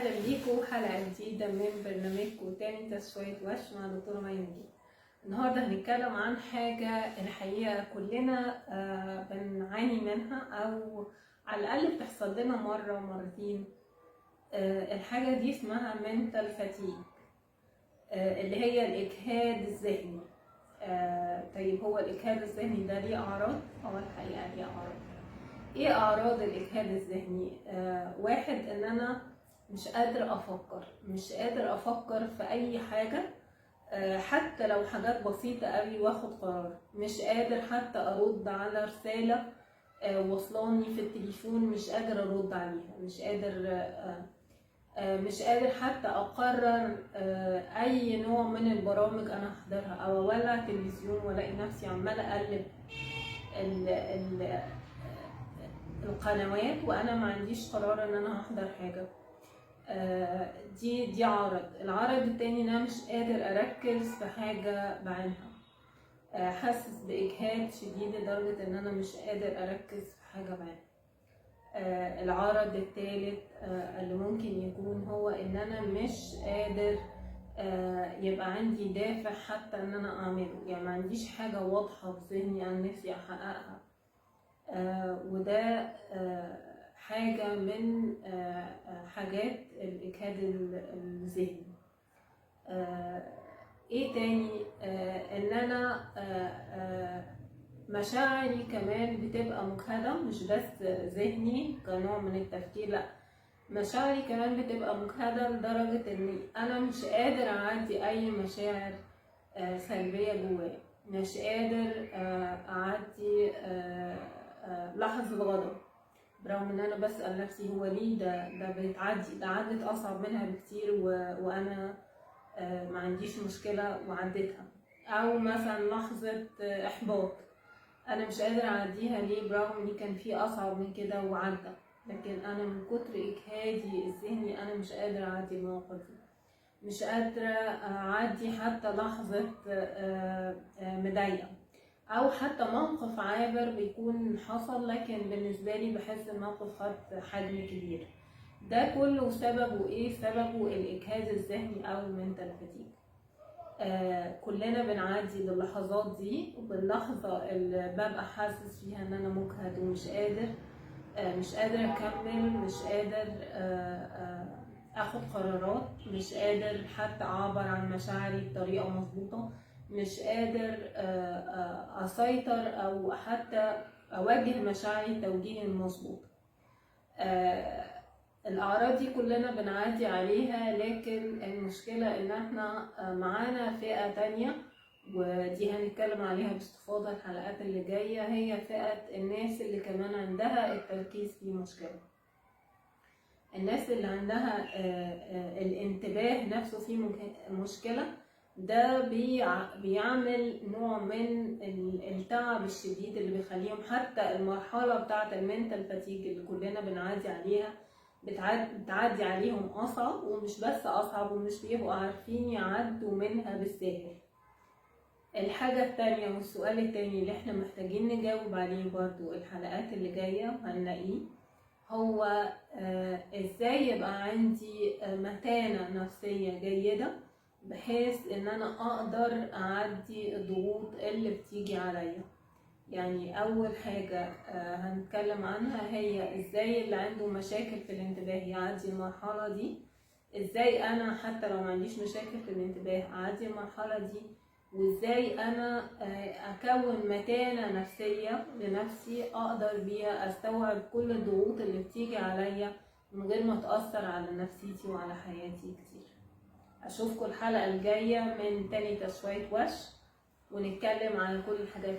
اهلا بيكم حلقه جديده من برنامجكم تاني تسوية وش مع دكتوره ميمون. النهارده هنتكلم عن حاجه الحقيقه كلنا بنعاني منها، او على الاقل بتحصل لنا مره مرتين. الحاجه دي اسمها mental fatigue، اللي هي الاجهاد الذهني. طيب هو الاجهاد الذهني ده ليه اعراض؟ الحقيقه ليه اعراض. ايه اعراض الاجهاد الذهني؟ واحد، ان انا مش قادر افكر في اي حاجه، حتى لو حاجات بسيطه قوي واخد قرار. مش قادر حتى ارد على رساله وصلاني في التليفون، مش قادر ارد عليها. مش قادر حتى اقرر اي نوع من البرامج انا احضرها، او اولع تلفزيون والاقي نفسي عماله اقلب القنوات وانا ما عنديش قرار ان انا هحضر حاجه. دي عرض. العرض التاني ان انا مش قادر اركز في حاجه بعينها، حاسس باجهاد شديد لدرجه ان انا مش قادر اركز في حاجه بعينها. العرض الثالث اللي ممكن يكون هو ان انا مش قادر يبقى عندي دافع حتى ان انا اعمله، يعني ما عنديش حاجه واضحه في ذهني انا نفسي احققها. وده حاجة من حاجات الإجهاد الذهني. إيه تاني؟ إن أنا مشاعري كمان بتبقى مجهدة، مش بس ذهني كنوع من التفكير، لأ، مشاعري كمان بتبقى مجهدة لدرجة إني أنا مش قادر أعدي أي مشاعر سلبية جوايا. مش قادر أعدي لحظة غضب، برغم ان انا بسأل نفسي هو ليه ده بتعدي، ده عدت اصعب منها بكتير وانا ما عنديش مشكلة وعديتها. او مثلا لحظة احباط انا مش قادر اعديها ليه، برغم ان كان في اصعب من كده وعدى، لكن انا من كتر اجهادي الذهني انا مش قادر اعدي المواقف دي. مش قادرة اعدي حتى لحظة مضايقة، او حتى موقف عابر بيكون حصل لكن بالنسبه لي بحس الموقف خد حجم كبير. ده كله سببه ايه؟ سببه الاجهاد الذهني او المنتال فاتيج. كلنا بنعدي باللحظات دي، وباللحظه اللي ببقى حاسس فيها ان انا مجهد ومش قادر اكمل، مش قادر اخد قرارات، مش قادر حتى اعبر عن مشاعري بطريقه مظبوطه، مش قادر اسيطر او حتى اوجه مشاعري توجيه مظبوط. الاعراض دي كلنا بنعدي عليها، لكن المشكله ان احنا معانا فئه تانية، ودي هنتكلم عليها باستفاضه الحلقات اللي جايه. هي فئه الناس اللي كمان عندها التركيز في مشكله، الناس اللي عندها الانتباه نفسه في مشكله. ده بيعمل نوع من التعب الشديد اللي بيخليهم حتى المرحلة بتاعة المنتال فاتيج اللي كلنا بنعدي عليها بتعدي عليهم أصعب، ومش بس أصعب، ومش بيبقوا عارفين يعدوا منها بالساهل. الحاجة التانية والسؤال التاني اللي احنا محتاجين نجاوب عليه برضو الحلقات اللي جاية هنلاقيه، هو ازاي يبقى عندي متانة نفسية جيدة بحيث ان انا اقدر اعدي الضغوط اللي بتيجي عليا. يعني اول حاجة هنتكلم عنها هي ازاي اللي عنده مشاكل في الانتباه يعدي المرحلة دي، ازاي انا حتى لو ما عنديش مشاكل في الانتباه اعدي المرحلة دي، وازاي انا اكون متانة نفسية لنفسي اقدر بيها استوعب كل الضغوط اللي بتيجي عليا من غير ما تأثر على نفسيتي وعلى حياتي كتير. اشوفكم الحلقة الجاية من تاني تسوية وش، ونتكلم عن كل الحاجات